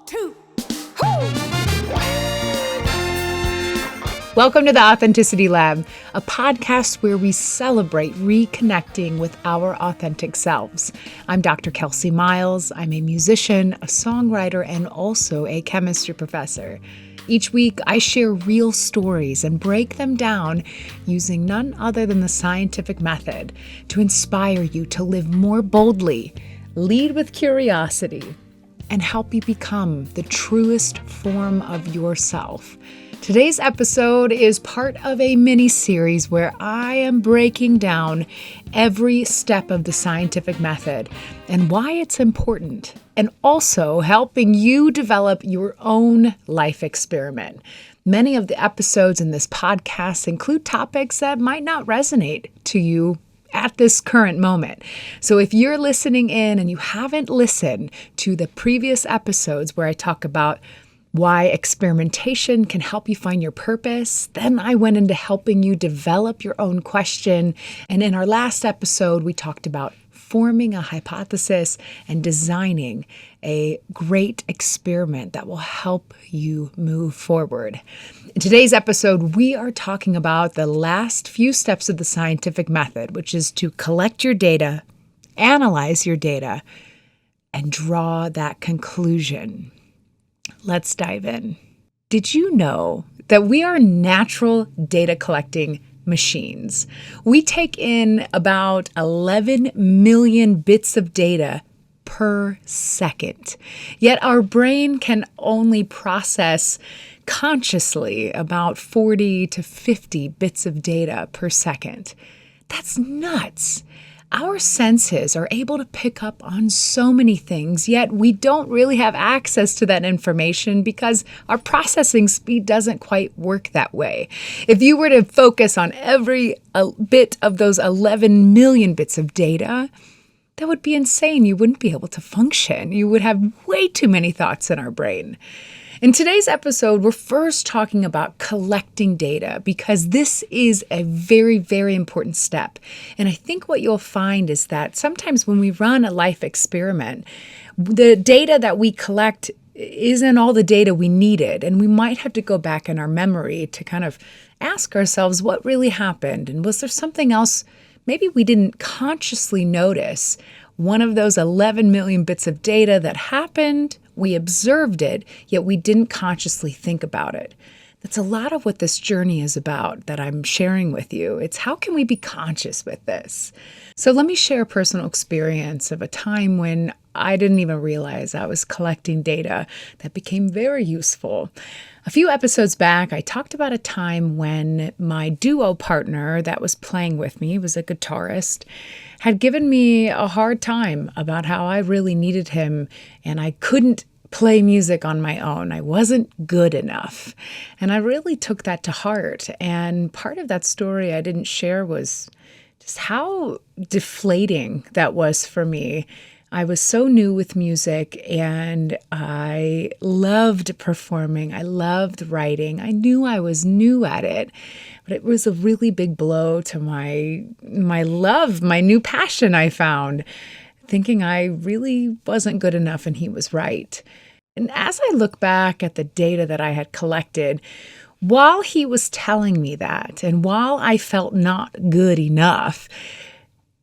two, whoo! Welcome to the Authenticity Lab, a podcast where we celebrate reconnecting with our authentic selves. I'm Dr. Kelsey Miles. I'm a musician, a songwriter, and also a chemistry professor. Each week, I share real stories and break them down using none other than the scientific method to inspire you to live more boldly, lead with curiosity, and help you become the truest form of yourself. Today's episode is part of a mini-series where I am breaking down every step of the scientific method and why it's important, and also helping you develop your own life experiment. Many of the episodes in this podcast include topics that might not resonate to you at this current moment. So if you're listening in and you haven't listened to the previous episodes where I talk about why experimentation can help you find your purpose, then I went into helping you develop your own question. And in our last episode, we talked about forming a hypothesis and designing a great experiment that will help you move forward. In today's episode, we are talking about the last few steps of the scientific method, which is to collect your data, analyze your data, and draw that conclusion. Let's dive in. Did you know that we are natural data collecting machines? We take in about 11 million bits of data per second. Yet our brain can only process consciously about 40 to 50 bits of data per second. That's nuts. Our senses are able to pick up on so many things, yet we don't really have access to that information because our processing speed doesn't quite work that way. If you were to focus on every bit of those 11 million bits of data, that would be insane. You wouldn't be able to function. You would have way too many thoughts in our brain. In today's episode, we're first talking about collecting data because this is a very, very important step. And I think what you'll find is that sometimes when we run a life experiment, the data that we collect isn't all the data we needed. And we might have to go back in our memory to kind of ask ourselves what really happened. And was there something else maybe we didn't consciously notice? One of those 11 million bits of data that happened, we observed it, yet we didn't consciously think about it. That's a lot of what this journey is about that I'm sharing with you. It's how can we be conscious with this? So let me share a personal experience of a time when I didn't even realize I was collecting data that became very useful. A few episodes back, I talked about a time when my duo partner that was playing with me, was a guitarist, had given me a hard time about how I really needed him and I couldn't play music on my own. I wasn't good enough. And I really took that to heart. And part of that story I didn't share was just how deflating that was for me. I was so new with music and I loved performing. I loved writing. I knew I was new at it, but it was a really big blow to my love, my new passion I found, thinking I really wasn't good enough and he was right. And as I look back at the data that I had collected, while he was telling me that and while I felt not good enough,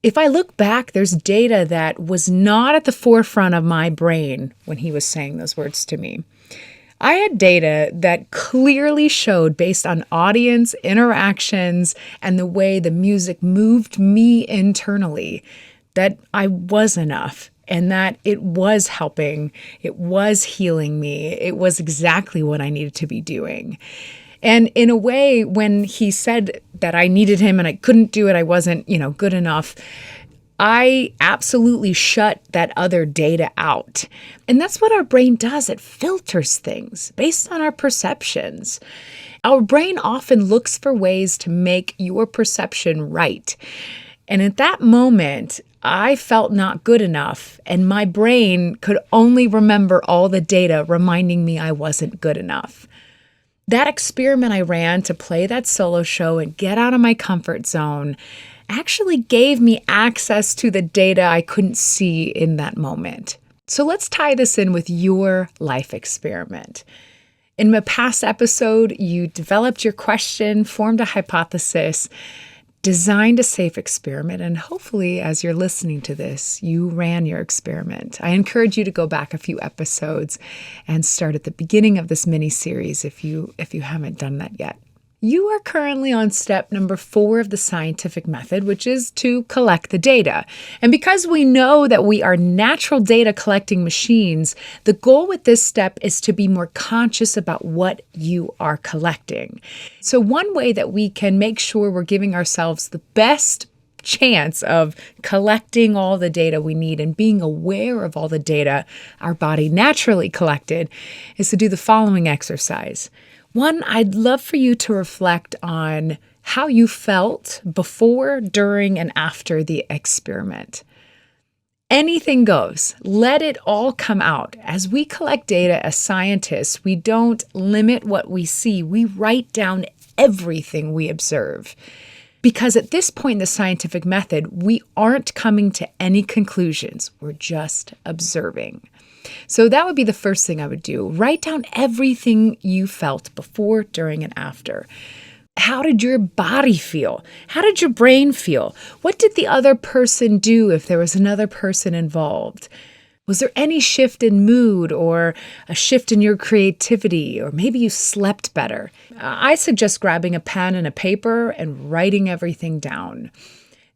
if I look back, there's data that was not at the forefront of my brain when he was saying those words to me. I had data that clearly showed, based on audience interactions and the way the music moved me internally, that I was enough and that it was helping, it was healing me, it was exactly what I needed to be doing. And in a way, when he said that I needed him and I couldn't do it, I wasn't, good enough, I absolutely shut that other data out. And that's what our brain does. It filters things based on our perceptions. Our brain often looks for ways to make your perception right. And at that moment, I felt not good enough, and my brain could only remember all the data reminding me I wasn't good enough. That experiment I ran to play that solo show and get out of my comfort zone actually gave me access to the data I couldn't see in that moment. So let's tie this in with your life experiment. In a past episode, you developed your question, formed a hypothesis, designed a safe experiment, and hopefully, as you're listening to this, you ran your experiment. I encourage you to go back a few episodes and start at the beginning of this mini-series if you haven't done that yet. You are currently on step number 4 of the scientific method, which is to collect the data. And because we know that we are natural data collecting machines, the goal with this step is to be more conscious about what you are collecting. So one way that we can make sure we're giving ourselves the best chance of collecting all the data we need and being aware of all the data our body naturally collected is to do the following exercise. One, I'd love for you to reflect on how you felt before, during, and after the experiment. Anything goes. Let it all come out. As we collect data as scientists, we don't limit what we see. We write down everything we observe. Because at this point in the scientific method, we aren't coming to any conclusions. We're just observing. So that would be the first thing I would do. Write down everything you felt before, during, and after. How did your body feel? How did your brain feel? What did the other person do if there was another person involved? Was there any shift in mood or a shift in your creativity, or maybe you slept better? I suggest grabbing a pen and a paper and writing everything down.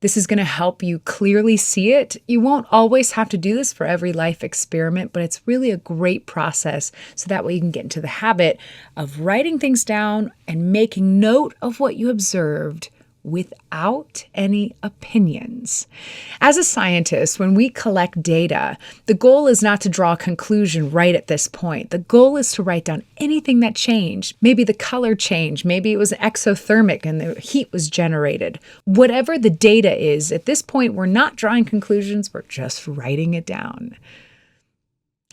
This is going to help you clearly see it. You won't always have to do this for every life experiment, but it's really a great process so that way you can get into the habit of writing things down and making note of what you observed without any opinions. As a scientist, when we collect data, the goal is not to draw a conclusion right at this point. The goal is to write down anything that changed. Maybe the color changed. Maybe it was exothermic and the heat was generated. Whatever the data is, at this point, we're not drawing conclusions. We're just writing it down.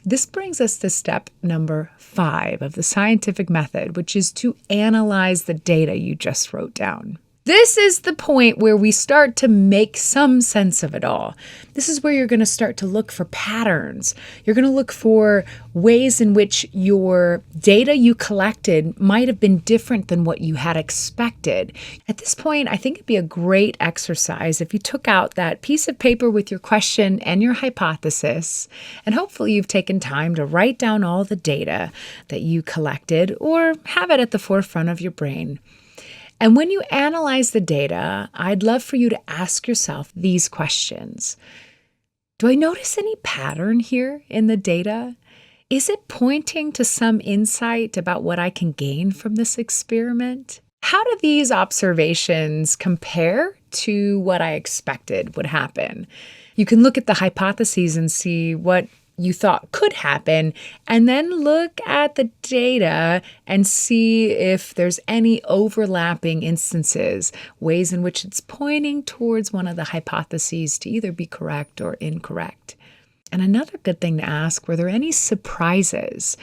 This brings us to step number 5 of the scientific method, which is to analyze the data you just wrote down. This is the point where we start to make some sense of it all. This is where you're going to start to look for patterns. You're going to look for ways in which your data you collected might have been different than what you had expected. At this point, I think it'd be a great exercise if you took out that piece of paper with your question and your hypothesis, and hopefully you've taken time to write down all the data that you collected or have it at the forefront of your brain. And when you analyze the data, I'd love for you to ask yourself these questions. Do I notice any pattern here in the data? Is it pointing to some insight about what I can gain from this experiment? How do these observations compare to what I expected would happen? You can look at the hypotheses and see what you thought could happen, and then look at the data and see if there's any overlapping instances, ways in which it's pointing towards one of the hypotheses to either be correct or incorrect. And another good thing to ask, were there any surprises?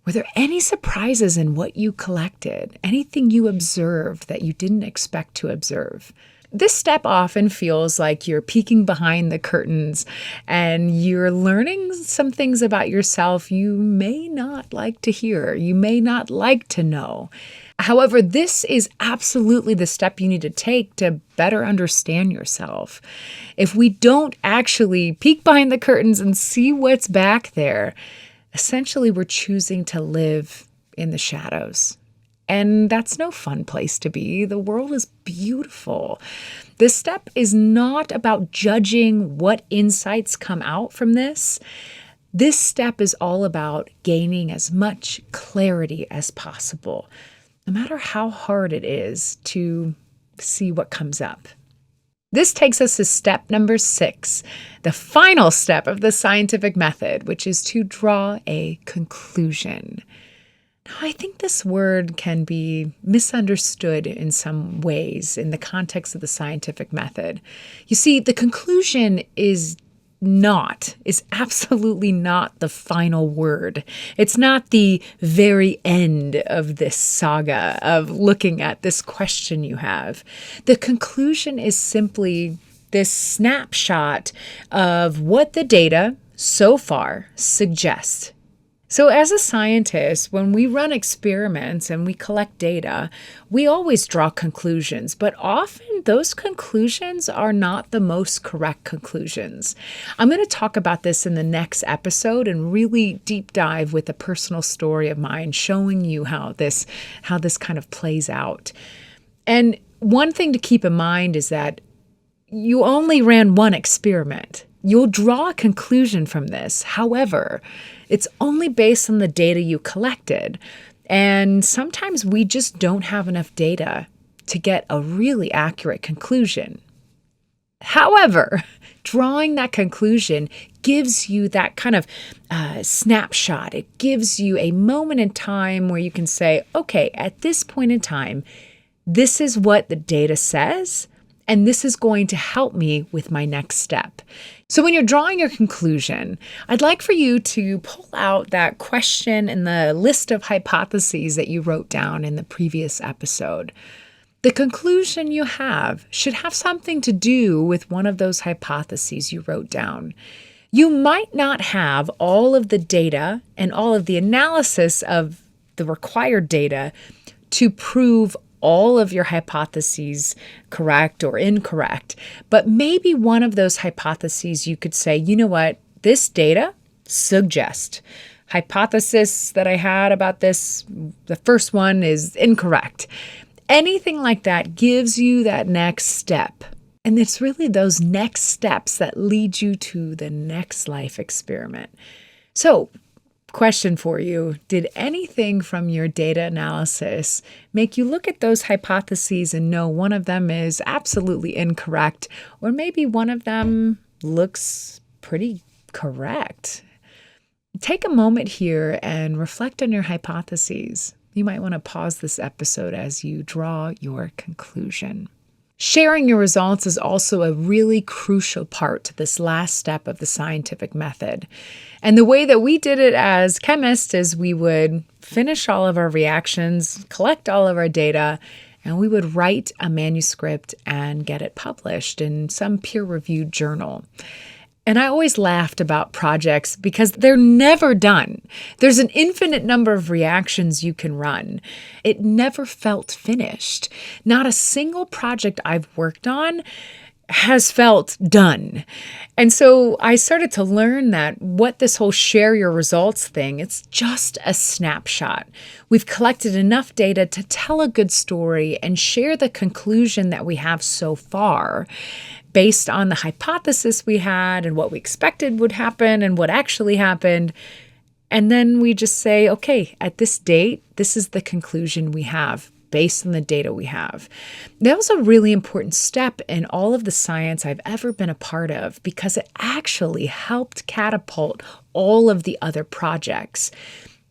Were there any surprises in what you collected? Anything you observed that you didn't expect to observe? This step often feels like you're peeking behind the curtains and you're learning some things about yourself you may not like to hear, you may not like to know. However, this is absolutely the step you need to take to better understand yourself. If we don't actually peek behind the curtains and see what's back there, essentially we're choosing to live in the shadows. And that's no fun place to be. The world is beautiful. This step is not about judging what insights come out from this. This step is all about gaining as much clarity as possible, no matter how hard it is to see what comes up. This takes us to step number 6, the final step of the scientific method, which is to draw a conclusion. I think this word can be misunderstood in some ways in the context of the scientific method. You see, the conclusion is absolutely not the final word. It's not the very end of this saga of looking at this question you have. The conclusion is simply this snapshot of what the data so far suggest. So as a scientist, when we run experiments and we collect data, we always draw conclusions, but often those conclusions are not the most correct conclusions. I'm going to talk about this in the next episode and really deep dive with a personal story of mine, showing you how this kind of plays out. And one thing to keep in mind is that you only ran one experiment. You'll draw a conclusion from this. However, it's only based on the data you collected. And sometimes we just don't have enough data to get a really accurate conclusion. However, drawing that conclusion gives you that kind of snapshot. It gives you a moment in time where you can say, okay, at this point in time, this is what the data says, and this is going to help me with my next step. So when you're drawing your conclusion, I'd like for you to pull out that question in the list of hypotheses that you wrote down in the previous episode. The conclusion you have should have something to do with one of those hypotheses you wrote down. You might not have all of the data and all of the analysis of the required data to prove all of your hypotheses correct or incorrect, but maybe one of those hypotheses you could say, you know what, this data suggests. Hypothesis that I had about this, the first one is incorrect. Anything like that gives you that next step. And it's really those next steps that lead you to the next life experiment. So, question for you, did anything from your data analysis make you look at those hypotheses and know one of them is absolutely incorrect, or maybe one of them looks pretty correct? Take a moment here and reflect on your hypotheses. You might want to pause this episode as you draw your conclusion. Sharing your results is also a really crucial part to this last step of the scientific method. And the way that we did it as chemists is we would finish all of our reactions, collect all of our data, and we would write a manuscript and get it published in some peer-reviewed journal. And I always laughed about projects because they're never done. There's an infinite number of reactions you can run. It never felt finished. Not a single project I've worked on has felt done. And so I started to learn that what this whole share your results thing, it's just a snapshot. We've collected enough data to tell a good story and share the conclusion that we have so far, based on the hypothesis we had and what we expected would happen and what actually happened. And then we just say, okay, at this date, this is the conclusion we have based on the data we have. That was a really important step in all of the science I've ever been a part of because it actually helped catapult all of the other projects.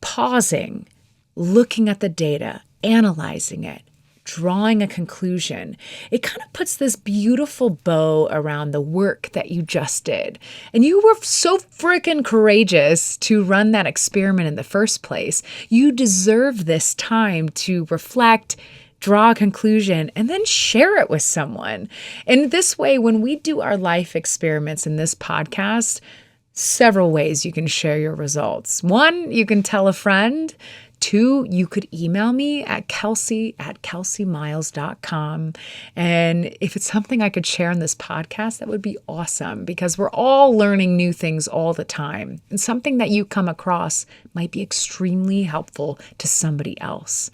Pausing, looking at the data, analyzing it, drawing a conclusion. It kind of puts this beautiful bow around the work that you just did. And you were so freaking courageous to run that experiment in the first place. You deserve this time to reflect, draw a conclusion, and then share it with someone. And this way, when we do our life experiments in this podcast, several ways you can share your results. One, you can tell a friend. Two, you could email me at kelsey@kelseymiles.com. And if it's something I could share on this podcast, that would be awesome because we're all learning new things all the time. And something that you come across might be extremely helpful to somebody else.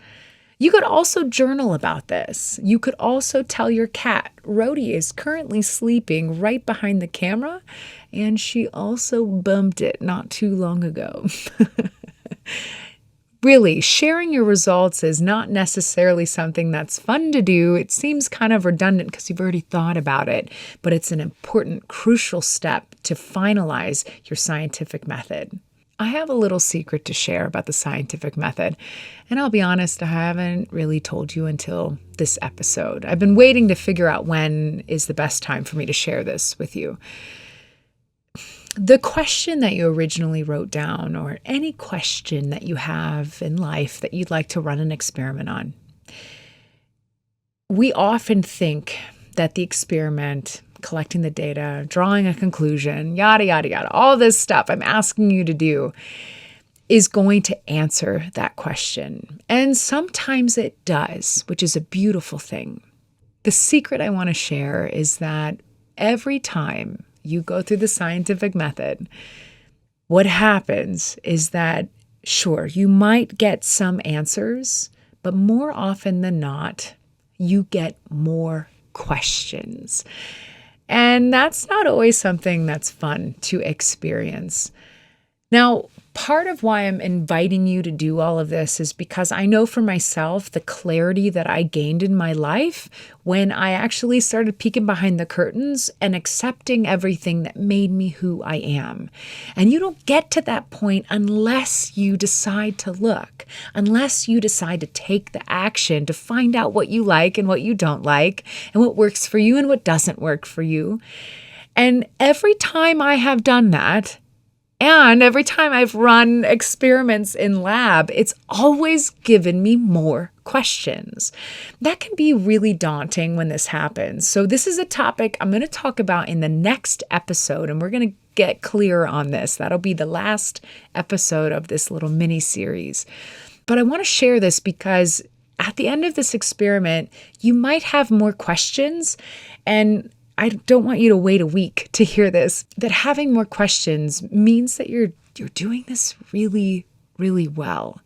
You could also journal about this. You could also tell your cat. Rhodey is currently sleeping right behind the camera, and she also bumped it not too long ago. Really, sharing your results is not necessarily something that's fun to do. It seems kind of redundant because you've already thought about it, but it's an important, crucial step to finalize your scientific method. I have a little secret to share about the scientific method, and I'll be honest, I haven't really told you until this episode. I've been waiting to figure out when is the best time for me to share this with you. The question that you originally wrote down, or any question that you have in life that you'd like to run an experiment on, we often think that the experiment collecting the data, drawing a conclusion, yada, yada, yada, all this stuff I'm asking you to do is going to answer that question. And sometimes it does, which is a beautiful thing. The secret I want to share is that every time you go through the scientific method, what happens is that, sure, you might get some answers, but more often than not, you get more questions. And that's not always something that's fun to experience. Now, part of why I'm inviting you to do all of this is because I know for myself the clarity that I gained in my life when I actually started peeking behind the curtains and accepting everything that made me who I am. And you don't get to that point unless you decide to look, unless you decide to take the action to find out what you like and what you don't like, and what works for you and what doesn't work for you. And every time I have done that, and every time I've run experiments in lab, it's always given me more questions. That can be really daunting when this happens. So this is a topic I'm going to talk about in the next episode, and we're going to get clear on this. That'll be the last episode of this little mini series. But I want to share this because at the end of this experiment, you might have more questions, and I don't want you to wait a week to hear this, that having more questions means that you're doing this really, really well.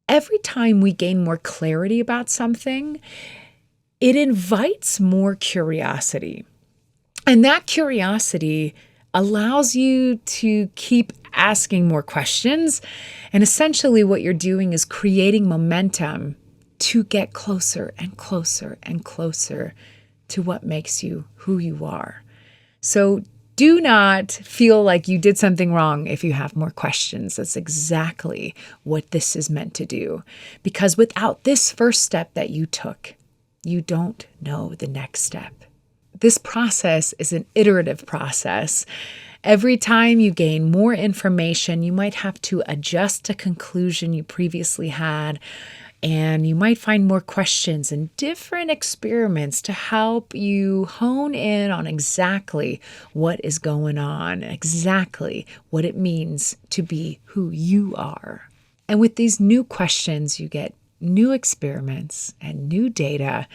Every time we gain more clarity about something, it invites more curiosity. And that curiosity allows you to keep asking more questions. And essentially what you're doing is creating momentum to get closer and closer and closer to what makes you who you are. So do not feel like you did something wrong if you have more questions. That's exactly what this is meant to do. Because without this first step that you took, you don't know the next step. This process is an iterative process. Every time you gain more information, you might have to adjust a conclusion you previously had, and you might find more questions and different experiments to help you hone in on exactly what is going on, exactly what it means to be who you are. And with these new questions, you get new experiments and new data,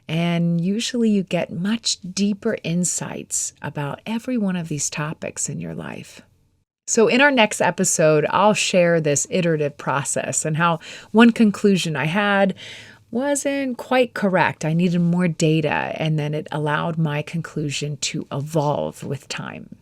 and usually you get much deeper insights about every one of these topics in your life. So in our next episode, I'll share this iterative process and how one conclusion I had wasn't quite correct. I needed more data, and then it allowed my conclusion to evolve with time.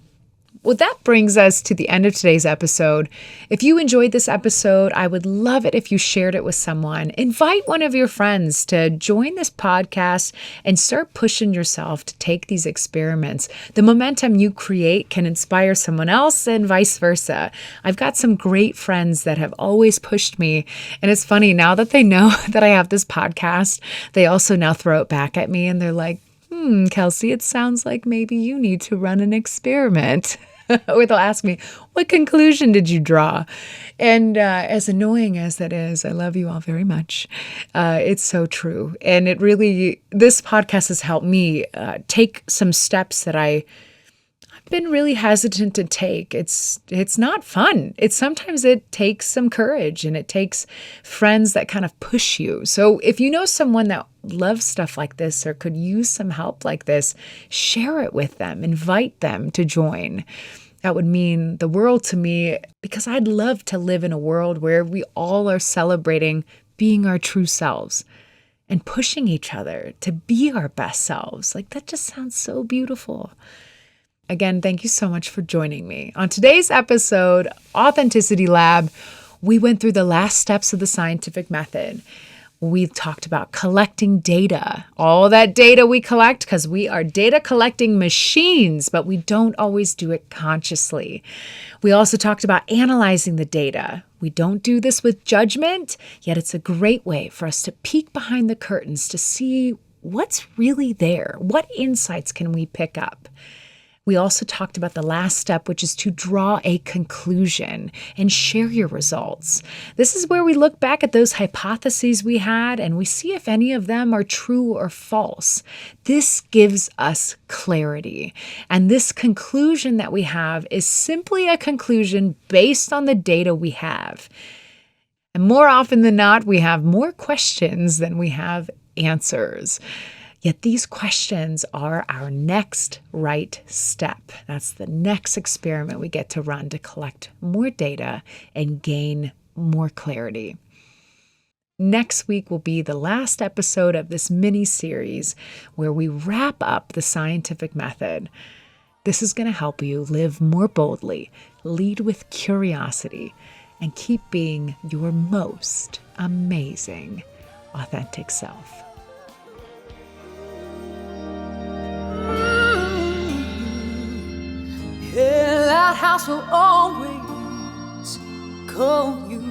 Well, that brings us to the end of today's episode. If you enjoyed this episode, I would love it if you shared it with someone. Invite one of your friends to join this podcast and start pushing yourself to take these experiments. The momentum you create can inspire someone else and vice versa. I've got some great friends that have always pushed me. And it's funny, now that they know that I have this podcast, they also now throw it back at me and they're like, Kelsey, it sounds like maybe you need to run an experiment. Or they'll ask me, what conclusion did you draw? And as annoying as that is, I love you all very much. It's so true. And this podcast has helped me take some steps that I've been really hesitant to take. It's not fun. Sometimes it takes some courage, and it takes friends that kind of push you. So if you know someone that loves stuff like this or could use some help like this, share it with them, invite them to join. That would mean the world to me, because I'd love to live in a world where we all are celebrating being our true selves and pushing each other to be our best selves. Like, that just sounds so beautiful. Again, thank you so much for joining me. On today's episode, Authenticity Lab, we went through the last steps of the scientific method. We talked about collecting data, all that data we collect, because we are data collecting machines, but we don't always do it consciously. We also talked about analyzing the data. We don't do this with judgment, yet it's a great way for us to peek behind the curtains to see what's really there. What insights can we pick up? We also talked about the last step, which is to draw a conclusion and share your results. This is where we look back at those hypotheses we had and we see if any of them are true or false. This gives us clarity. And this conclusion that we have is simply a conclusion based on the data we have. And more often than not, we have more questions than we have answers. Yet these questions are our next right step. That's the next experiment we get to run to collect more data and gain more clarity. Next week will be the last episode of this mini-series where we wrap up the scientific method. This is going to help you live more boldly, lead with curiosity, and keep being your most amazing, authentic self. Yeah, that house will always call you.